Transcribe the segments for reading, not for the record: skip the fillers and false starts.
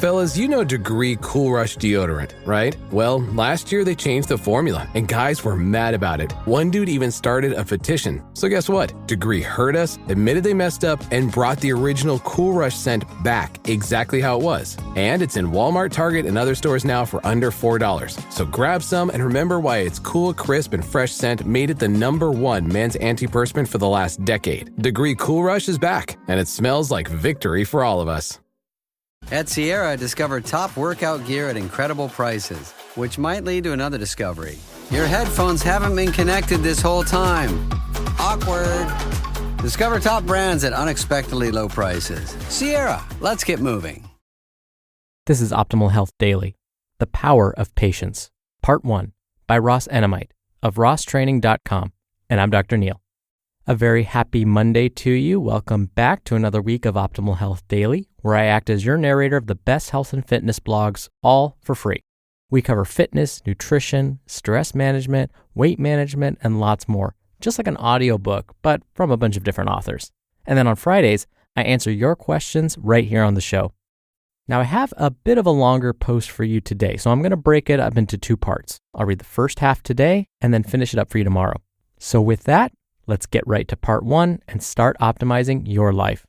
Fellas, you know Degree Cool Rush deodorant, right? Well, last year they changed the formula, and guys were mad about it. One dude even started a petition. So guess what? Degree heard us, admitted they messed up, and brought the original Cool Rush scent back exactly how it was. And it's in Walmart, Target, and other stores now for under $4. So grab some and remember why its cool, crisp, and fresh scent made it the #1 men's antiperspirant for the last decade. Degree Cool Rush is back, and it smells like victory for all of us. At Sierra, discover top workout gear at incredible prices, which might lead to another discovery. Your headphones haven't been connected this whole time. Awkward. Discover top brands at unexpectedly low prices. Sierra, let's get moving. This is Optimal Health Daily, The Power of Patience, Part 1, by Ross Enamait of rosstraining.com, and I'm Dr. Neil. A very happy Monday to you. Welcome back to another week of Optimal Health Daily, where I act as your narrator of the best health and fitness blogs, all for free. We cover fitness, nutrition, stress management, weight management, and lots more, just like an audiobook, but from a bunch of different authors. And then on Fridays, I answer your questions right here on the show. Now, I have a bit of a longer post for you today, so I'm going to break it up into 2 parts. I'll read the first half today and then finish it up for you tomorrow. So with that, let's get right to part 1 and start optimizing your life.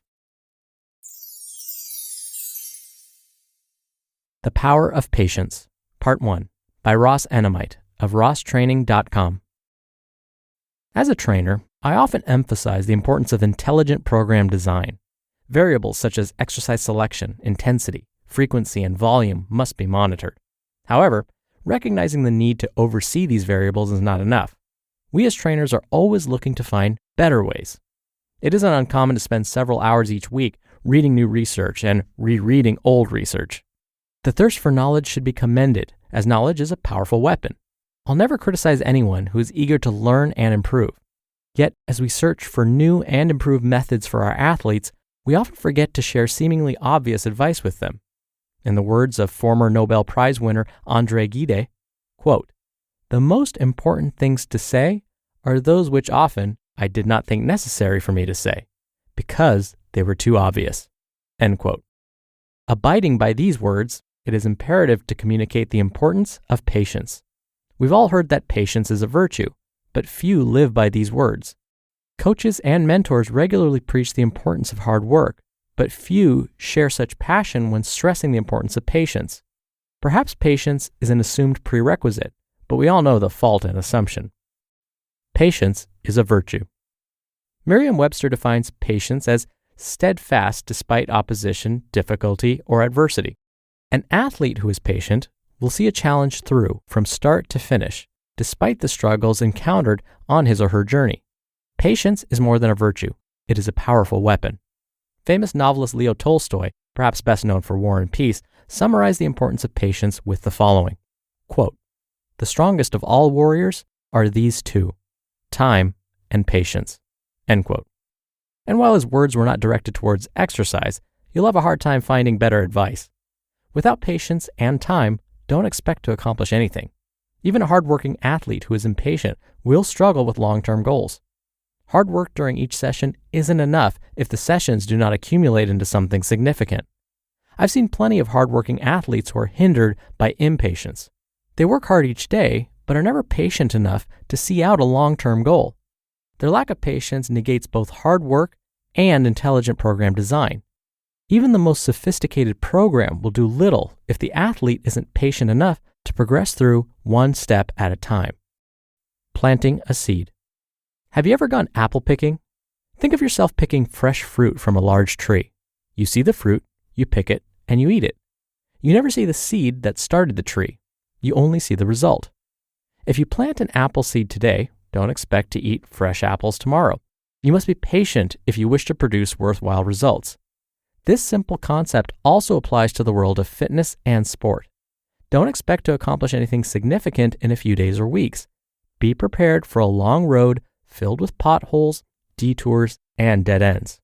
The Power of Patience, Part 1, by Ross Enamait of rosstraining.com. As a trainer, I often emphasize the importance of intelligent program design. Variables such as exercise selection, intensity, frequency, and volume must be monitored. However, recognizing the need to oversee these variables is not enough. We as trainers are always looking to find better ways. It isn't uncommon to spend several hours each week reading new research and rereading old research. The thirst for knowledge should be commended, as knowledge is a powerful weapon. I'll never criticize anyone who is eager to learn and improve. Yet, as we search for new and improved methods for our athletes, we often forget to share seemingly obvious advice with them. In the words of former Nobel Prize winner André Gide, quote, "The most important things to say are those which often I did not think necessary for me to say, because they were too obvious." End quote. Abiding by these words, it is imperative to communicate the importance of patience. We've all heard that patience is a virtue, but few live by these words. Coaches and mentors regularly preach the importance of hard work, but few share such passion when stressing the importance of patience. Perhaps patience is an assumed prerequisite, but we all know the fault in assumption. Patience is a virtue. Merriam-Webster defines patience as steadfast despite opposition, difficulty, or adversity. An athlete who is patient will see a challenge through from start to finish, despite the struggles encountered on his or her journey. Patience is more than a virtue. It is a powerful weapon. Famous novelist Leo Tolstoy, perhaps best known for War and Peace, summarized the importance of patience with the following, quote, "The strongest of all warriors are these two, time and patience," end quote. And while his words were not directed towards exercise, you'll have a hard time finding better advice. Without patience and time, don't expect to accomplish anything. Even a hardworking athlete who is impatient will struggle with long-term goals. Hard work during each session isn't enough if the sessions do not accumulate into something significant. I've seen plenty of hardworking athletes who are hindered by impatience. They work hard each day, but are never patient enough to see out a long-term goal. Their lack of patience negates both hard work and intelligent program design. Even the most sophisticated program will do little if the athlete isn't patient enough to progress through one step at a time. Planting a seed. Have you ever gone apple picking? Think of yourself picking fresh fruit from a large tree. You see the fruit, you pick it, and you eat it. You never see the seed that started the tree. You only see the result. If you plant an apple seed today, don't expect to eat fresh apples tomorrow. You must be patient if you wish to produce worthwhile results. This simple concept also applies to the world of fitness and sport. Don't expect to accomplish anything significant in a few days or weeks. Be prepared for a long road filled with potholes, detours, and dead ends.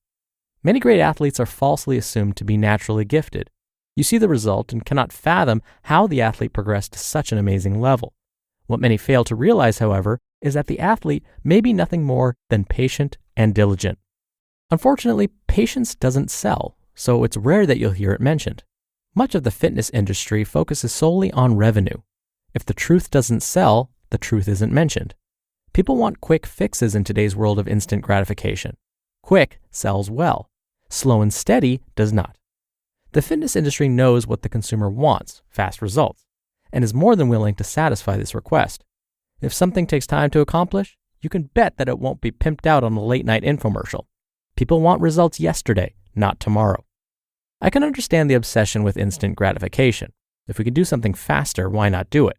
Many great athletes are falsely assumed to be naturally gifted. You see the result and cannot fathom how the athlete progressed to such an amazing level. What many fail to realize, however, is that the athlete may be nothing more than patient and diligent. Unfortunately, patience doesn't sell, so it's rare that you'll hear it mentioned. Much of the fitness industry focuses solely on revenue. If the truth doesn't sell, the truth isn't mentioned. People want quick fixes in today's world of instant gratification. Quick sells well. Slow and steady does not. The fitness industry knows what the consumer wants, fast results, and is more than willing to satisfy this request. If something takes time to accomplish, you can bet that it won't be pimped out on a late-night infomercial. People want results yesterday, not tomorrow. I can understand the obsession with instant gratification. If we could do something faster, why not do it?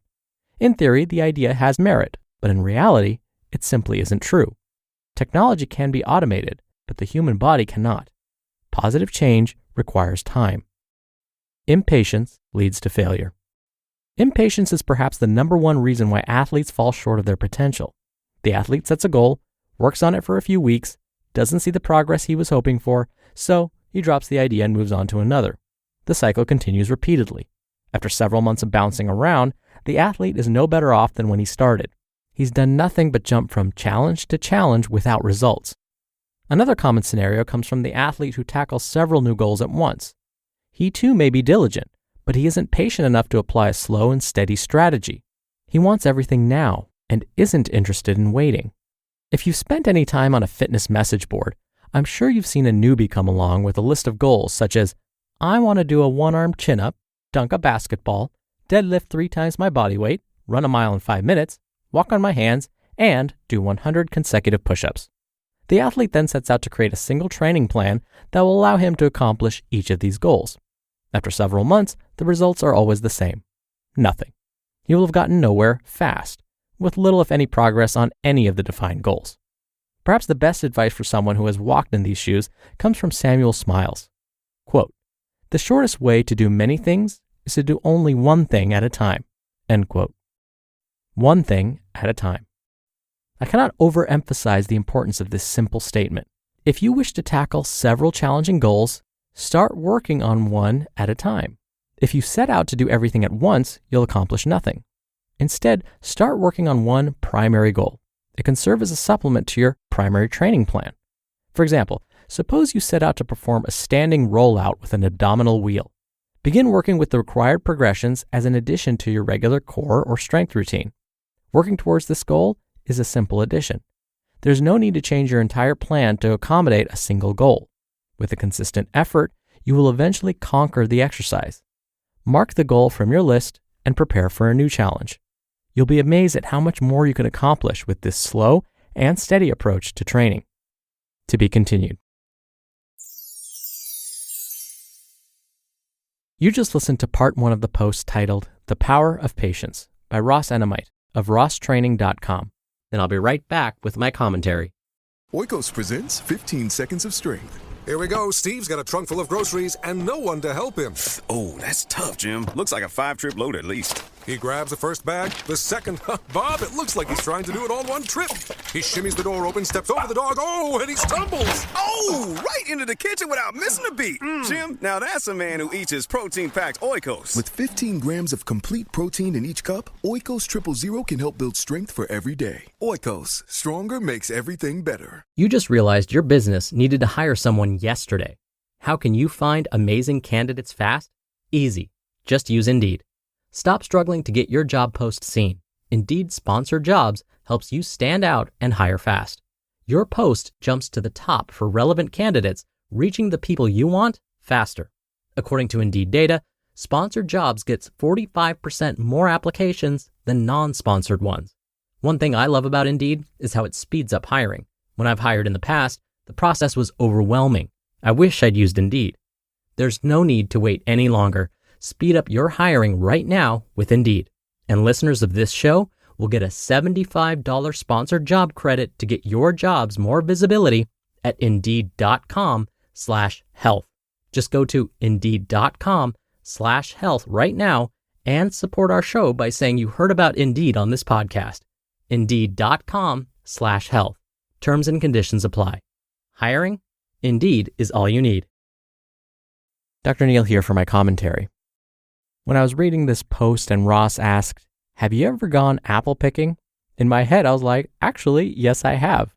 In theory, the idea has merit, but in reality, it simply isn't true. Technology can be automated, but the human body cannot. Positive change requires time. Impatience leads to failure. Impatience is perhaps the number one reason why athletes fall short of their potential. The athlete sets a goal, works on it for a few weeks, doesn't see the progress he was hoping for, so he drops the idea and moves on to another. The cycle continues repeatedly. After several months of bouncing around, the athlete is no better off than when he started. He's done nothing but jump from challenge to challenge without results. Another common scenario comes from the athlete who tackles several new goals at once. He too may be diligent, but he isn't patient enough to apply a slow and steady strategy. He wants everything now and isn't interested in waiting. If you've spent any time on a fitness message board, I'm sure you've seen a newbie come along with a list of goals such as, I want to do a one-arm chin-up, dunk a basketball, deadlift 3 times my body weight, run a mile in 5 minutes, walk on my hands, and do 100 consecutive push-ups. The athlete then sets out to create a single training plan that will allow him to accomplish each of these goals. After several months, the results are always the same. Nothing. He will have gotten nowhere fast, with little if any progress on any of the defined goals. Perhaps the best advice for someone who has walked in these shoes comes from Samuel Smiles. Quote, "The shortest way to do many things is to do only one thing at a time." End quote. One thing at a time. I cannot overemphasize the importance of this simple statement. If you wish to tackle several challenging goals, start working on one at a time. If you set out to do everything at once, you'll accomplish nothing. Instead, start working on one primary goal. It can serve as a supplement to your primary training plan. For example, suppose you set out to perform a standing rollout with an abdominal wheel. Begin working with the required progressions as an addition to your regular core or strength routine. Working towards this goal is a simple addition. There's no need to change your entire plan to accommodate a single goal. With a consistent effort, you will eventually conquer the exercise. Mark the goal from your list and prepare for a new challenge. You'll be amazed at how much more you can accomplish with this slow and steady approach to training. To be continued. You just listened to part 1 of the post titled The Power of Patience by Ross Enamait of rosstraining.com. And I'll be right back with my commentary. Oikos presents 15 Seconds of Strength. Here we go. Steve's got a trunk full of groceries and no one to help him. Oh, that's tough, Jim. Looks like a 5-trip load at least. He grabs the first bag, the second. Bob, it looks like he's trying to do it all one trip. He shimmies the door open, steps over the dog. Oh, and he stumbles. Oh, right into the kitchen without missing a beat. Jim, now that's a man who eats his protein-packed Oikos. With 15 grams of complete protein in each cup, Oikos Triple Zero can help build strength for every day. Oikos, stronger makes everything better. You just realized your business needed to hire someone yesterday. How can you find amazing candidates fast? Easy. Just use Indeed. Stop struggling to get your job post seen. Indeed Sponsored Jobs helps you stand out and hire fast. Your post jumps to the top for relevant candidates, reaching the people you want faster. According to Indeed data, Sponsored Jobs gets 45% more applications than non-sponsored ones. One thing I love about Indeed is how it speeds up hiring. When I've hired in the past, the process was overwhelming. I wish I'd used Indeed. There's no need to wait any longer. Speed up your hiring right now with Indeed. And listeners of this show will get a $75 sponsored job credit to get your jobs more visibility at Indeed.com/health. Just go to Indeed.com/health right now and support our show by saying you heard about Indeed on this podcast. Indeed.com/health. Terms and conditions apply. Hiring? Indeed is all you need. Dr. Neal here for my commentary. When I was reading this post and Ross asked, "Have you ever gone apple picking?" In my head, I was like, actually, yes, I have.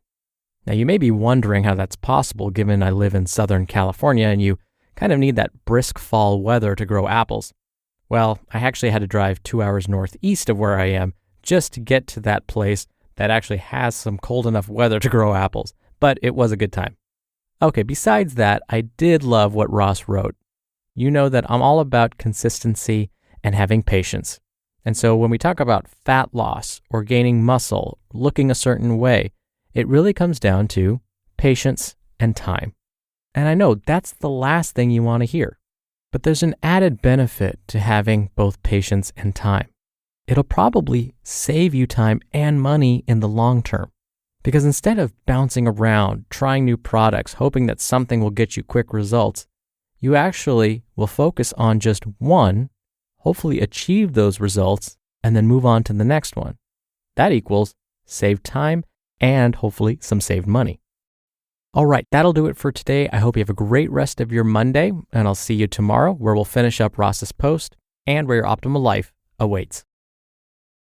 Now, you may be wondering how that's possible given I live in Southern California and you kind of need that brisk fall weather to grow apples. Well, I actually had to drive 2 hours northeast of where I am just to get to that place that actually has some cold enough weather to grow apples, but it was a good time. Okay, besides that, I did love what Ross wrote. You know that I'm all about consistency and having patience. And so when we talk about fat loss or gaining muscle, looking a certain way, it really comes down to patience and time. And I know that's the last thing you want to hear, but there's an added benefit to having both patience and time. It'll probably save you time and money in the long term, because instead of bouncing around, trying new products, hoping that something will get you quick results, you actually will focus on just one, hopefully achieve those results, and then move on to the next one. That equals saved time and hopefully some saved money. All right, that'll do it for today. I hope you have a great rest of your Monday, and I'll see you tomorrow where we'll finish up Ross's post and where your optimal life awaits.